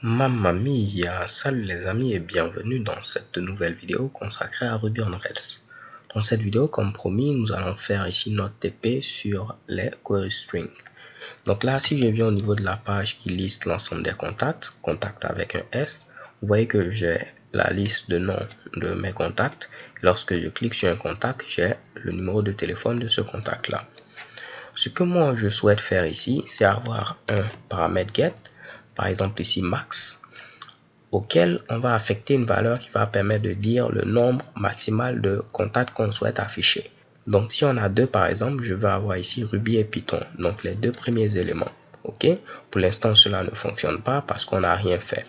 Mamma mia, salut les amis et bienvenue dans cette nouvelle vidéo consacrée à Ruby on Rails. Dans cette vidéo, comme promis, nous allons faire ici notre TP sur les query strings. Donc là, si je viens au niveau de la page qui liste l'ensemble des contacts, contacts avec un S, vous voyez que j'ai la liste de noms de mes contacts. Et lorsque je clique sur un contact, j'ai le numéro de téléphone de ce contact-là. Ce que moi je souhaite faire ici, c'est avoir un paramètre get, par exemple ici max, auquel on va affecter une valeur qui va permettre de dire le nombre maximal de contacts qu'on souhaite afficher. Donc si on a deux par exemple, je vais avoir ici Ruby et Python, donc les deux premiers éléments. Ok, pour l'instant cela ne fonctionne pas parce qu'on n'a rien fait.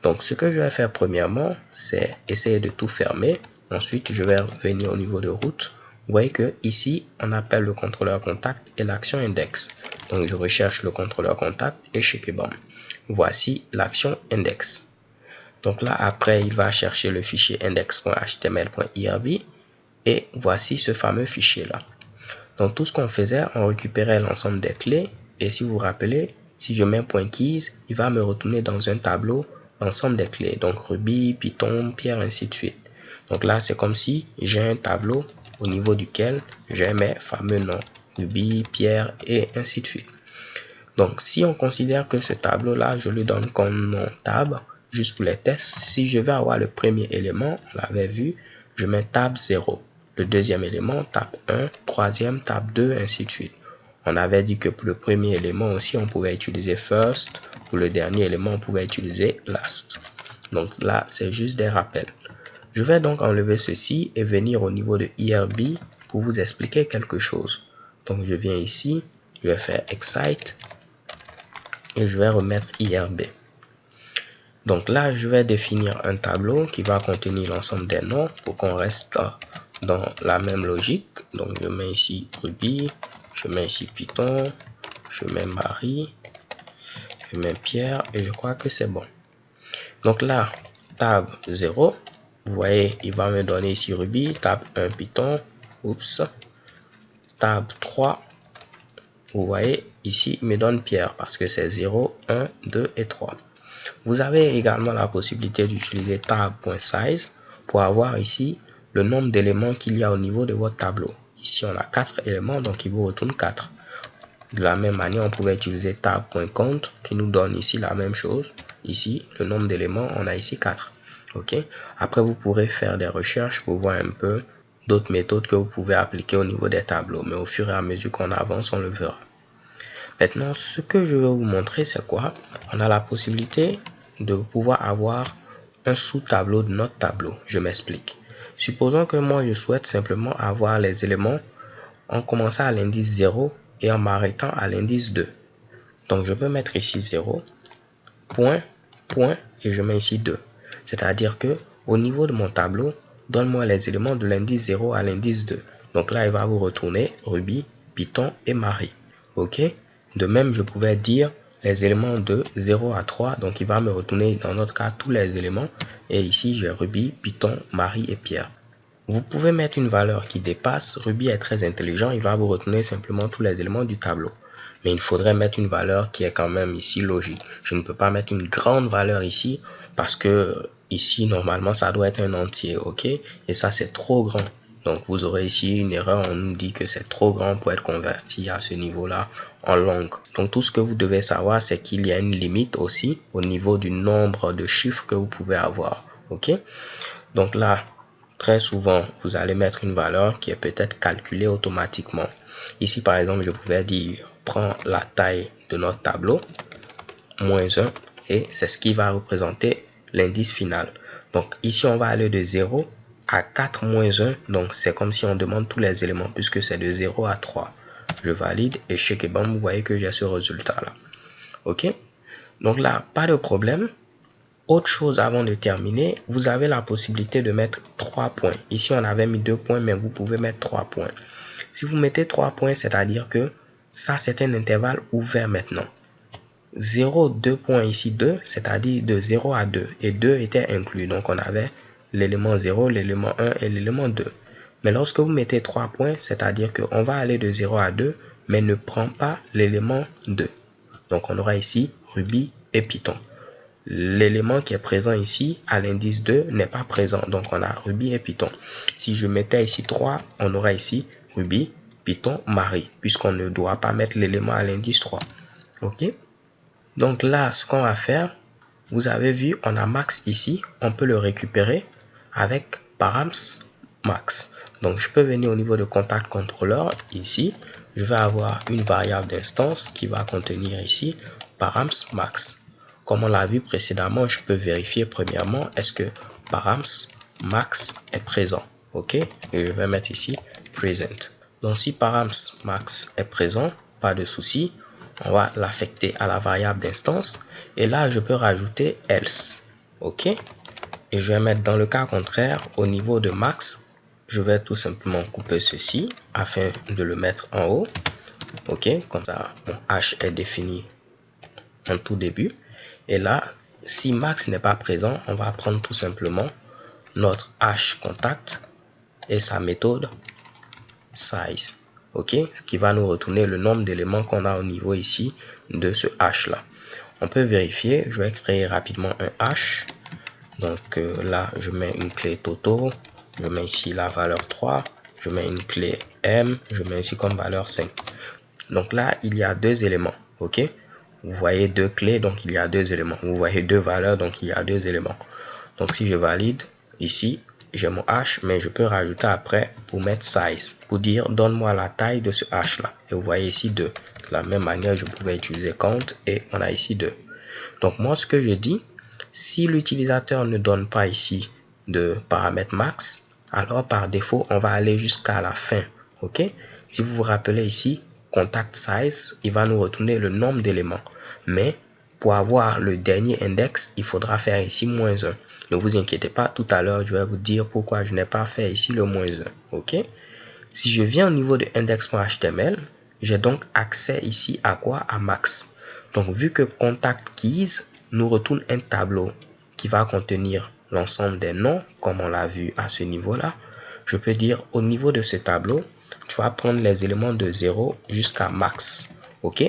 Donc ce que je vais faire premièrement, c'est essayer de tout fermer. Ensuite je vais revenir au niveau de route. Vous voyez que ici on appelle le contrôleur contact et l'action index. Donc je recherche le contrôleur contact et shekebam. Voici l'action index. Donc là après il va chercher le fichier index.html.irb et voici ce fameux fichier là. Donc tout ce qu'on faisait, on récupérait l'ensemble des clés et si vous vous rappelez, si je mets un .keys, il va me retourner dans un tableau l'ensemble des clés. Donc Ruby, Python, Pierre, ainsi de suite. Donc là c'est comme si j'ai un tableau au niveau duquel j'ai mes fameux noms. Ruby, Pierre et ainsi de suite. Donc si on considère que ce tableau là, je lui donne comme nom tab, juste pour les tests, si je vais avoir le premier élément, on l'avait vu, je mets tab 0. Le deuxième élément, tab 1, troisième, tab 2, ainsi de suite. On avait dit que pour le premier élément aussi, on pouvait utiliser first. Pour le dernier élément, on pouvait utiliser last. Donc là, c'est juste des rappels. Je vais donc enlever ceci et venir au niveau de IRB pour vous expliquer quelque chose. Donc je viens ici, je vais faire excite et je vais remettre IRB. Donc là, je vais définir un tableau qui va contenir l'ensemble des noms pour qu'on reste dans la même logique. Donc je mets ici Ruby, je mets ici Python, je mets Marie, je mets Pierre et je crois que c'est bon. Donc là, tab 0, vous voyez, il va me donner ici Ruby, tab 1 Python, oups, tab 3, vous voyez, ici, il me donne Pierre parce que c'est 0, 1, 2 et 3. Vous avez également la possibilité d'utiliser tab.size pour avoir ici le nombre d'éléments qu'il y a au niveau de votre tableau. Ici, on a 4 éléments, donc il vous retourne 4. De la même manière, on pouvait utiliser tab.count qui nous donne ici la même chose. Ici, le nombre d'éléments, on a ici 4. Ok. Après, vous pourrez faire des recherches pour voir un peu d'autres méthodes que vous pouvez appliquer au niveau des tableaux. Mais au fur et à mesure qu'on avance, on le verra. Maintenant, ce que je vais vous montrer, c'est quoi? On a la possibilité de pouvoir avoir un sous-tableau de notre tableau. Je m'explique. Supposons que moi, je souhaite simplement avoir les éléments en commençant à l'indice 0 et en m'arrêtant à l'indice 2. Donc, je peux mettre ici 0, point, point, et je mets ici 2. C'est-à-dire que au niveau de mon tableau, donne-moi les éléments de l'indice 0 à l'indice 2. Donc là, il va vous retourner Ruby, Python et Marie. OK? De même, je pouvais dire les éléments de 0 à 3. Donc, il va me retourner dans notre cas tous les éléments. Et ici, j'ai Ruby, Python, Marie et Pierre. Vous pouvez mettre une valeur qui dépasse. Ruby est très intelligent. Il va vous retourner simplement tous les éléments du tableau. Mais il faudrait mettre une valeur qui est quand même ici logique. Je ne peux pas mettre une grande valeur ici parce que ici, normalement, ça doit être un entier. OK? Et ça, c'est trop grand. Donc, vous aurez ici une erreur. On nous dit que c'est trop grand pour être converti à ce niveau-là en long. Donc, tout ce que vous devez savoir, c'est qu'il y a une limite aussi au niveau du nombre de chiffres que vous pouvez avoir. OK? Donc là, très souvent, vous allez mettre une valeur qui est peut-être calculée automatiquement. Ici, par exemple, je pouvais dire, prends la taille de notre tableau, -1, et c'est ce qui va représenter l'indice final. Donc, ici, on va aller de 0 à 4 moins 1. Donc, c'est comme si on demande tous les éléments puisque c'est de 0 à 3. Je valide et shekebam, vous voyez que j'ai ce résultat-là. OK? Donc là, pas de problème. Autre chose avant de terminer, vous avez la possibilité de mettre 3 points. Ici, on avait mis 2 points, mais vous pouvez mettre 3 points. Si vous mettez 3 points, c'est-à-dire que ça, c'est un intervalle ouvert maintenant. 0, 2 points ici, 2, c'est-à-dire de 0 à 2. Et 2 était inclus. Donc, on avait l'élément 0, l'élément 1 et l'élément 2. Mais lorsque vous mettez 3 points, c'est-à-dire qu'on va aller de 0 à 2, mais ne prend pas l'élément 2. Donc, on aura ici Ruby et Python. l'élément qui est présent ici à l'indice 2 n'est pas présent. Donc on a Ruby et Python. Si je mettais ici 3, on aura ici Ruby, Python, Marie, puisqu'on ne doit pas mettre l'élément à l'indice 3. Ok? Donc là, ce qu'on va faire, vous avez vu, on a max ici, on peut le récupérer avec params max. Donc je peux venir au niveau de contact controller ici, je vais avoir une variable d'instance qui va contenir ici params max. Comme on l'a vu précédemment, je peux vérifier premièrement est-ce que params max est présent. Ok, et je vais mettre ici present. Donc si params max est présent, pas de souci, on va l'affecter à la variable d'instance et là je peux rajouter else. Ok, et je vais mettre dans le cas contraire au niveau de max, je vais tout simplement couper ceci afin de le mettre en haut. Ok, comme ça mon h est défini en tout début. Et là, si max n'est pas présent, on va prendre tout simplement notre h contact et sa méthode size. Ok, qui va nous retourner le nombre d'éléments qu'on a au niveau ici de ce h là. On peut vérifier, je vais créer rapidement un h. Donc là, je mets une clé Toto, je mets ici la valeur 3, je mets une clé M, je mets ici comme valeur 5. Donc là, il y a deux éléments, ok? Vous voyez deux clés, donc il y a deux éléments. Vous voyez deux valeurs, donc il y a deux éléments. Donc si je valide, ici, j'ai mon h, mais je peux rajouter après pour mettre size, pour dire donne-moi la taille de ce h là. Et vous voyez ici 2. De la même manière, je pouvais utiliser count et on a ici 2. Donc moi, ce que je dis, si l'utilisateur ne donne pas ici de paramètre max, alors par défaut, on va aller jusqu'à la fin. Ok? Si vous vous rappelez ici, contact size, il va nous retourner le nombre d'éléments. Mais pour avoir le dernier index, il faudra faire ici -1. Ne vous inquiétez pas, tout à l'heure, je vais vous dire pourquoi je n'ai pas fait ici le -1. Ok? Si je viens au niveau de index.html, j'ai donc accès ici à quoi? À max. Donc, vu que contact keys nous retourne un tableau qui va contenir l'ensemble des noms, comme on l'a vu à ce niveau-là, je peux dire au niveau de ce tableau, tu vas prendre les éléments de 0 jusqu'à max. Ok?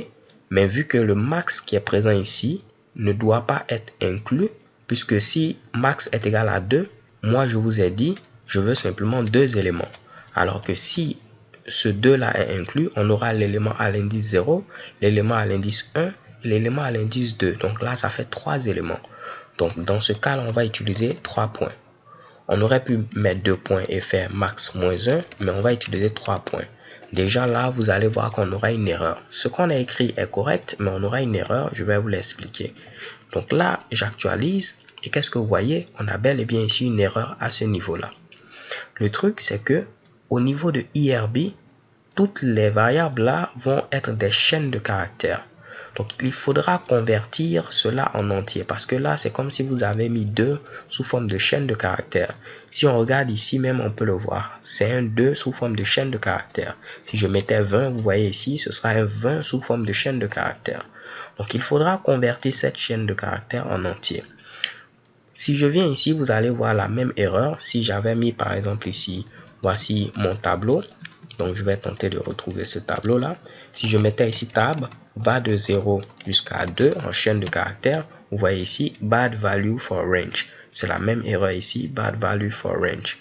Mais vu que le max qui est présent ici ne doit pas être inclus, puisque si max est égal à 2, moi je vous ai dit, je veux simplement deux éléments. Alors que si ce 2 là est inclus, on aura l'élément à l'indice 0, l'élément à l'indice 1 et l'élément à l'indice 2. Donc là, ça fait 3 éléments. Donc dans ce cas là, on va utiliser 3 points. On aurait pu mettre 2 points et faire max -1, mais on va utiliser 3 points. Déjà là, vous allez voir qu'on aura une erreur. Ce qu'on a écrit est correct, mais on aura une erreur. Je vais vous l'expliquer. Donc là, j'actualise. Et qu'est-ce que vous voyez? On a bel et bien ici une erreur à ce niveau-là. Le truc, c'est que au niveau de IRB, toutes les variables là vont être des chaînes de caractères. Donc, il faudra convertir cela en entier parce que là, c'est comme si vous avez mis 2 sous forme de chaîne de caractères. Si on regarde ici même, on peut le voir. C'est un 2 sous forme de chaîne de caractères. Si je mettais 20, vous voyez ici, ce sera un 20 sous forme de chaîne de caractères. Donc, il faudra convertir cette chaîne de caractères en entier. Si je viens ici, vous allez voir la même erreur. Si j'avais mis par exemple ici, voici mon tableau. Donc je vais tenter de retrouver ce tableau là. Si je mettais ici tab, va de 0 jusqu'à 2 en chaîne de caractères. Vous voyez ici, bad value for range. C'est la même erreur ici, bad value for range.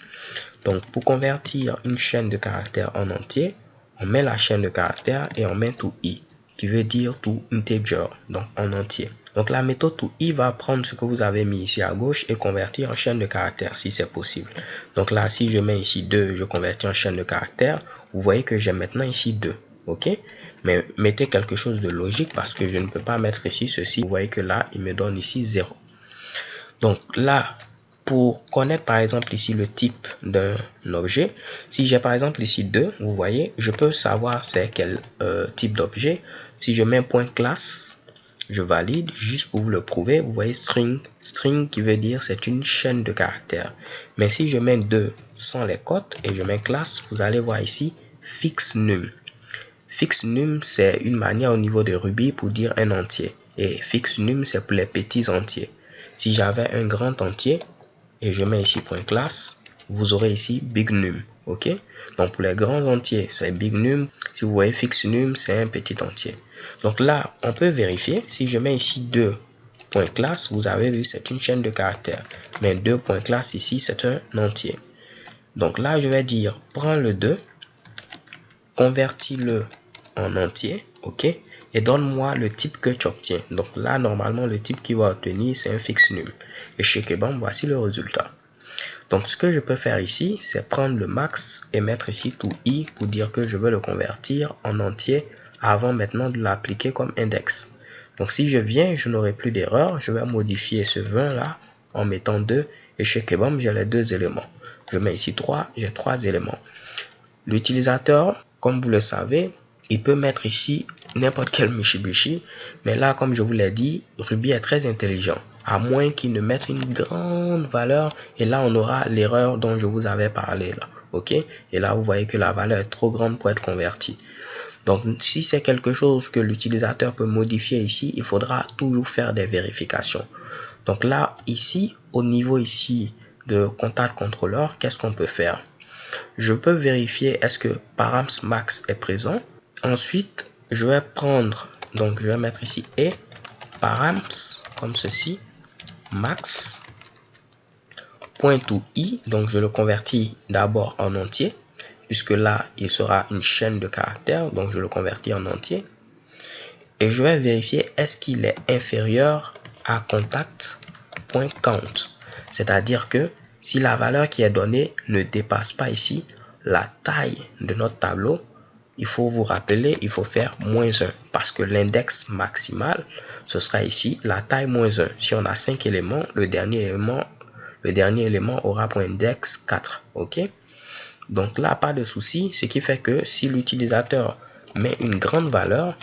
Donc pour convertir une chaîne de caractères en entier, on met la chaîne de caractères et on met to i, qui veut dire to integer, donc en entier. Donc la méthode to i va prendre ce que vous avez mis ici à gauche et convertir en chaîne de caractères si c'est possible. Donc là, si je mets ici 2, je convertis en chaîne de caractères. Vous voyez que j'ai maintenant ici 2. Ok? Mais mettez quelque chose de logique parce que je ne peux pas mettre ici ceci. Vous voyez que là, il me donne ici 0. Donc là, pour connaître par exemple ici le type d'un objet, si j'ai par exemple ici 2, vous voyez, je peux savoir c'est quel type d'objet. Si je mets un point classe, je valide juste pour vous le prouver. Vous voyez string, string qui veut dire c'est une chaîne de caractères. Mais si je mets 2 sans les cotes et je mets classe, vous allez voir ici fix num. Fix num, c'est une manière au niveau de Ruby pour dire un entier. Et fix num, c'est pour les petits entiers. Si j'avais un grand entier et je mets ici point classe, vous aurez ici big num. Ok? Donc pour les grands entiers, c'est big num. Si vous voyez fix num, c'est un petit entier. Donc là, on peut vérifier. Si je mets ici 2 point classe, vous avez vu, c'est une chaîne de caractères. Mais 2 point classe ici, c'est un entier. Donc là, je vais dire, prends le 2, convertis-le en entier, ok, et donne-moi le type que tu obtiens. Donc là, normalement, le type qu'il va obtenir, c'est un fixe num. Et chez Kebam, voici le résultat. Donc ce que je peux faire ici, c'est prendre le max et mettre ici tout i pour dire que je veux le convertir en entier avant maintenant de l'appliquer comme index. Donc si je viens, je n'aurai plus d'erreur. Je vais modifier ce 20 là en mettant 2 et chez Kebam, j'ai les 2 éléments. Je mets ici 3, j'ai 3 éléments. L'utilisateur, comme vous le savez, il peut mettre ici n'importe quel Mitsubishi, mais là, comme je vous l'ai dit, Ruby est très intelligent, à moins qu'il ne mette une grande valeur, et là, on aura l'erreur dont je vous avais parlé, là, ok? Et là, vous voyez que la valeur est trop grande pour être convertie. Donc, si c'est quelque chose que l'utilisateur peut modifier ici, il faudra toujours faire des vérifications. Donc là, ici, au niveau ici de contact contrôleur, qu'est-ce qu'on peut faire? Je peux vérifier est-ce que params max est présent. Ensuite, je vais prendre, donc je vais mettre ici et params comme ceci, max point to i, donc je le convertis d'abord en entier, puisque là, il sera une chaîne de caractères, donc je le convertis en entier. Et je vais vérifier est-ce qu'il est inférieur à contact.count, c'est-à-dire que si la valeur qui est donnée ne dépasse pas ici la taille de notre tableau, il faut vous rappeler, il faut faire -1 parce que l'index maximal, ce sera ici la taille -1. Si on a 5 éléments, le dernier élément aura pour index 4. Ok? Donc là, pas de souci, ce qui fait que si l'utilisateur met une grande valeur,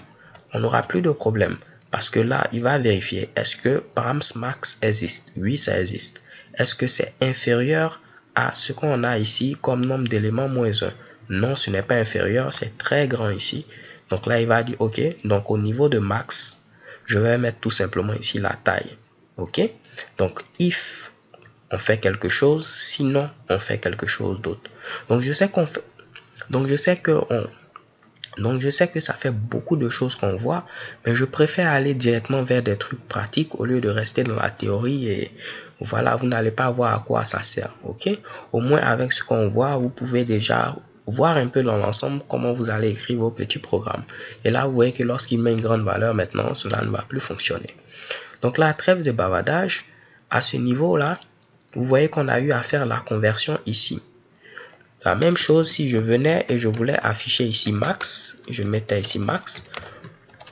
on n'aura plus de problème. Parce que là, il va vérifier, est-ce que params max existe? Oui, ça existe. Est-ce que c'est inférieur à ce qu'on a ici comme nombre d'éléments -1? Non, ce n'est pas inférieur, c'est très grand ici. Donc là, il va dire, ok, donc au niveau de max, je vais mettre tout simplement ici la taille. Ok? Donc, if on fait quelque chose, sinon on fait quelque chose d'autre. Donc, je sais qu'on fait... Donc, je sais que ça fait beaucoup de choses qu'on voit, mais je préfère aller directement vers des trucs pratiques au lieu de rester dans la théorie et voilà, vous n'allez pas voir à quoi ça sert, ok? Au moins avec ce qu'on voit, vous pouvez déjà voir un peu dans l'ensemble comment vous allez écrire vos petits programmes. Et là, vous voyez que lorsqu'il met une grande valeur maintenant, cela ne va plus fonctionner. Donc là, trêve de bavardage, à ce niveau-là, vous voyez qu'on a eu à faire la conversion ici. La même chose si je venais et je voulais afficher ici max, je mettais ici max,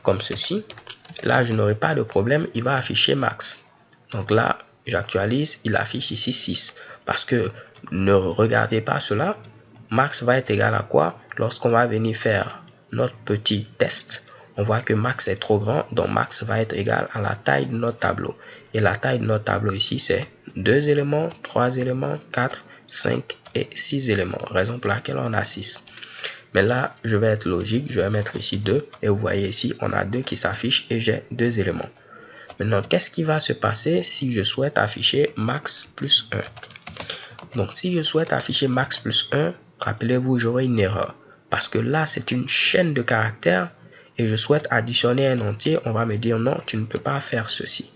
comme ceci. Là, je n'aurai pas de problème, il va afficher max. Donc là, j'actualise, il affiche ici 6. Parce que ne regardez pas cela, max va être égal à quoi? Lorsqu'on va venir faire notre petit test, on voit que max est trop grand, donc max va être égal à la taille de notre tableau. Et la taille de notre tableau ici, c'est 2 éléments, 3 éléments, 4, 5 et 6 éléments. Raison pour laquelle on a 6. Mais là, je vais être logique, je vais mettre ici 2. Et vous voyez ici, on a 2 qui s'affichent et j'ai 2 éléments. Maintenant, qu'est-ce qui va se passer si je souhaite afficher max plus 1? Donc, si je souhaite afficher max plus 1, rappelez-vous, j'aurai une erreur. Parce que là, c'est une chaîne de caractères et je souhaite additionner un entier. On va me dire non, tu ne peux pas faire ceci.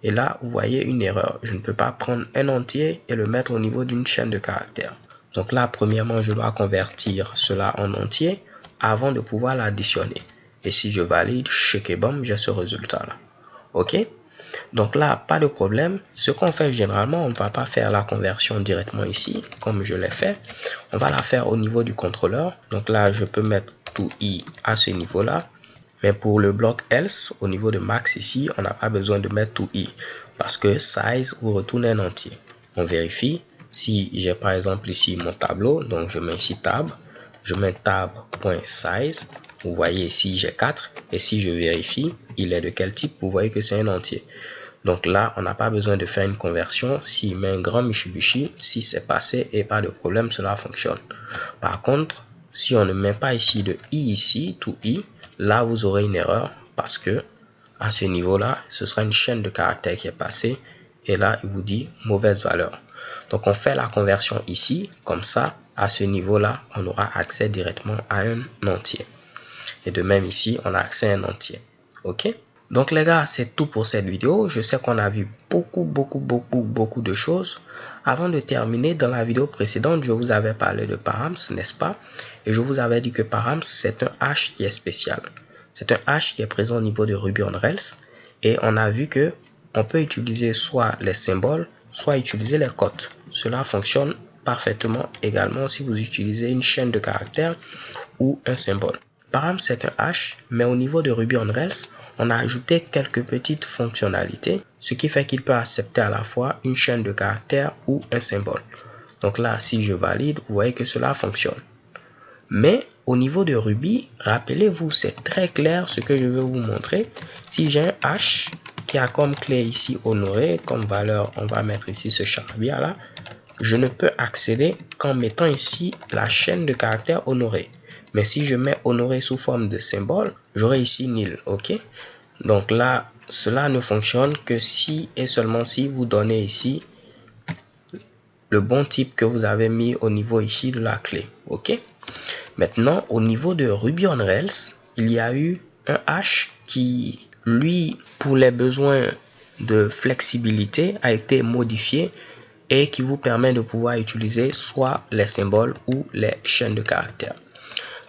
Et là, vous voyez une erreur. Je ne peux pas prendre un entier et le mettre au niveau d'une chaîne de caractères. Donc là, premièrement, je dois convertir cela en entier avant de pouvoir l'additionner. Et si je valide, check et bam, j'ai ce résultat-là. Ok? Donc là, pas de problème. Ce qu'on fait généralement, on ne va pas faire la conversion directement ici, comme je l'ai fait. On va la faire au niveau du contrôleur. Donc là, je peux mettre tout i à ce niveau-là. Mais pour le bloc else, au niveau de max ici, on n'a pas besoin de mettre tout i. Parce que size vous retourne un entier. On vérifie. Si j'ai par exemple ici mon tableau, donc je mets ici tab. Je mets tab.size. Vous voyez ici j'ai 4. Et si je vérifie, il est de quel type? Vous voyez que c'est un entier. Donc là, on n'a pas besoin de faire une conversion. S'il met un grand Mitsubishi, si c'est passé et pas de problème, cela fonctionne. Par contre, si on ne met pas ici de i ici, tout i, là vous aurez une erreur parce que à ce niveau-là, ce sera une chaîne de caractères qui est passée et là, il vous dit mauvaise valeur. Donc on fait la conversion ici, comme ça, à ce niveau-là, on aura accès directement à un entier. Et de même ici, on a accès à un entier. Ok? Donc les gars, c'est tout pour cette vidéo. Je sais qu'on a vu beaucoup de choses. Avant de terminer, dans la vidéo précédente, je vous avais parlé de params, n'est-ce pas? Et je vous avais dit que params, c'est un hash qui est spécial. C'est un hash qui est présent au niveau de Ruby on Rails. Et on a vu que on peut utiliser soit les symboles, soit utiliser les cotes. Cela fonctionne parfaitement également si vous utilisez une chaîne de caractères ou un symbole. Param, c'est un hash, mais au niveau de Ruby on Rails, on a ajouté quelques petites fonctionnalités, ce qui fait qu'il peut accepter à la fois une chaîne de caractères ou un symbole. Donc là, si je valide, vous voyez que cela fonctionne. Mais au niveau de Ruby, rappelez-vous, c'est très clair ce que je vais vous montrer. Si j'ai un hash qui a comme clé ici honoré, comme valeur, on va mettre ici ce charabia là, je ne peux accéder qu'en mettant ici la chaîne de caractères honoré. Mais si je mets honoré sous forme de symbole, j'aurai ici nil, ok? Donc là, cela ne fonctionne que si et seulement si vous donnez ici le bon type que vous avez mis au niveau ici de la clé, ok? Maintenant, au niveau de Ruby on Rails, il y a eu un hash qui, lui, pour les besoins de flexibilité, a été modifié et qui vous permet de pouvoir utiliser soit les symboles ou les chaînes de caractères.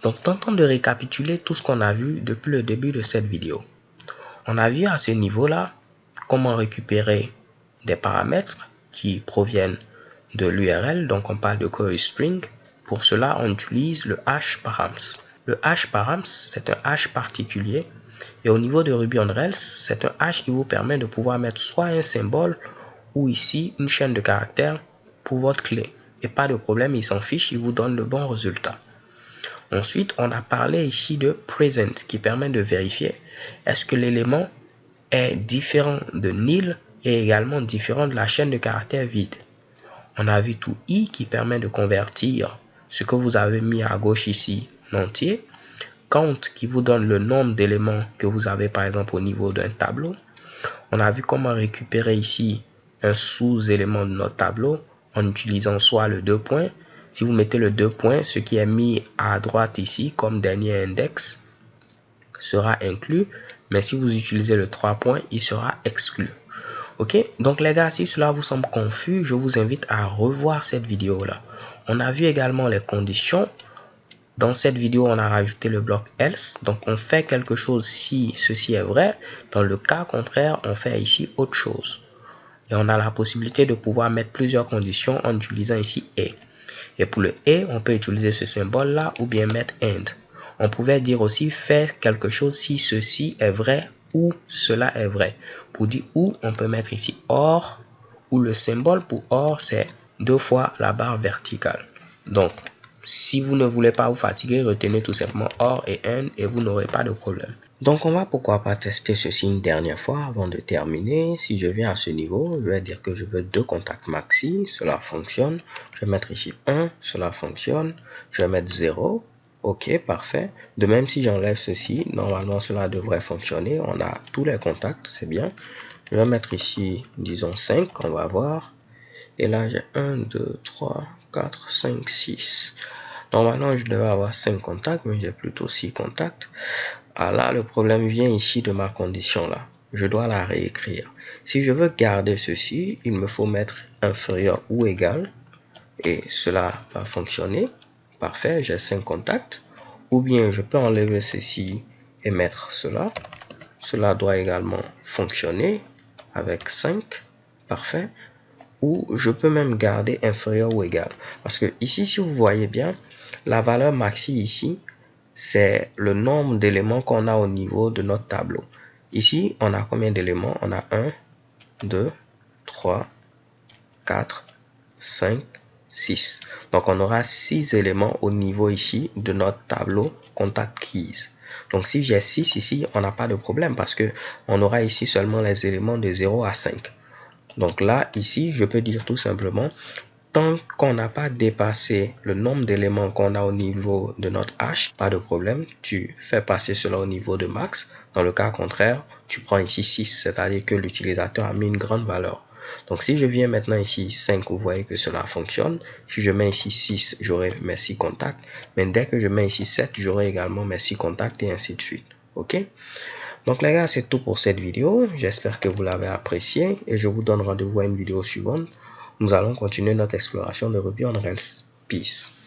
Donc, tentons de récapituler tout ce qu'on a vu depuis le début de cette vidéo. On a vu à ce niveau-là comment récupérer des paramètres qui proviennent de l'URL. Donc, on parle de query string. Pour cela, on utilise le hash params. Le hash params, c'est un hash particulier. Et au niveau de Ruby on Rails, c'est un hash qui vous permet de pouvoir mettre soit un symbole ou ici une chaîne de caractères pour votre clé. Et pas de problème, il s'en fiche, il vous donne le bon résultat. Ensuite, on a parlé ici de present qui permet de vérifier est-ce que l'élément est différent de nil et également différent de la chaîne de caractères vide. On a vu tout i qui permet de convertir ce que vous avez mis à gauche ici en entier. Count qui vous donne le nombre d'éléments que vous avez par exemple au niveau d'un tableau. On a vu comment récupérer ici un sous-élément de notre tableau en utilisant soit le 2 points. Si vous mettez le 2 points, ce qui est mis à droite ici comme dernier index sera inclus. Mais si vous utilisez le 3 points, il sera exclu. Ok, donc les gars, si cela vous semble confus, je vous invite à revoir cette vidéo là. On a vu également les conditions. Dans cette vidéo, on a rajouté le bloc else. Donc, on fait quelque chose si ceci est vrai. Dans le cas contraire, on fait ici autre chose. Et on a la possibilité de pouvoir mettre plusieurs conditions en utilisant ici et. Et pour le et, on peut utiliser ce symbole là ou bien mettre and. On pouvait dire aussi faire quelque chose si ceci est vrai ou cela est vrai. Pour dire ou, on peut mettre ici or, ou le symbole pour or, c'est 2 fois la barre verticale. Donc, si vous ne voulez pas vous fatiguer, retenez tout simplement or et and et vous n'aurez pas de problème. Donc, on va pourquoi pas tester ceci une dernière fois avant de terminer. Si je viens à ce niveau, je vais dire que je veux 2 contacts maxi. Cela fonctionne. Je vais mettre ici 1. Cela fonctionne. Je vais mettre 0. Ok, parfait. De même, si j'enlève ceci, normalement, cela devrait fonctionner. On a tous les contacts, c'est bien. Je vais mettre ici, disons 5, on va voir. Et là, j'ai 1, 2, 3, 4, 5, 6. Normalement, je devais avoir 5 contacts, mais j'ai plutôt 6 contacts. Ah là, le problème vient ici de ma condition là. Je dois la réécrire. Si je veux garder ceci, il me faut mettre inférieur ou égal. Et cela va fonctionner. Parfait, j'ai 5 contacts. Ou bien je peux enlever ceci et mettre cela. Cela doit également fonctionner avec 5. Parfait. Ou je peux même garder inférieur ou égal. Parce que ici, si vous voyez bien, la valeur maxi ici, c'est le nombre d'éléments qu'on a au niveau de notre tableau. Ici, on a combien d'éléments? On a 1, 2, 3, 4, 5, 6. Donc, on aura 6 éléments au niveau ici de notre tableau contact keys. Donc, si j'ai 6 ici, on n'a pas de problème parce que on aura ici seulement les éléments de 0 à 5. Donc là, ici, je peux dire tout simplement, tant qu'on n'a pas dépassé le nombre d'éléments qu'on a au niveau de notre hash, pas de problème, tu fais passer cela au niveau de max. Dans le cas contraire, tu prends ici 6, c'est-à-dire que l'utilisateur a mis une grande valeur. Donc si je viens maintenant ici 5, vous voyez que cela fonctionne. Si je mets ici 6, j'aurai mes 6 contacts. Mais dès que je mets ici 7, j'aurai également mes 6 contacts et ainsi de suite. Ok? Donc les gars, c'est tout pour cette vidéo. J'espère que vous l'avez apprécié et je vous donne rendez-vous à une vidéo suivante. Nous allons continuer notre exploration de Ruby on Rails. Peace.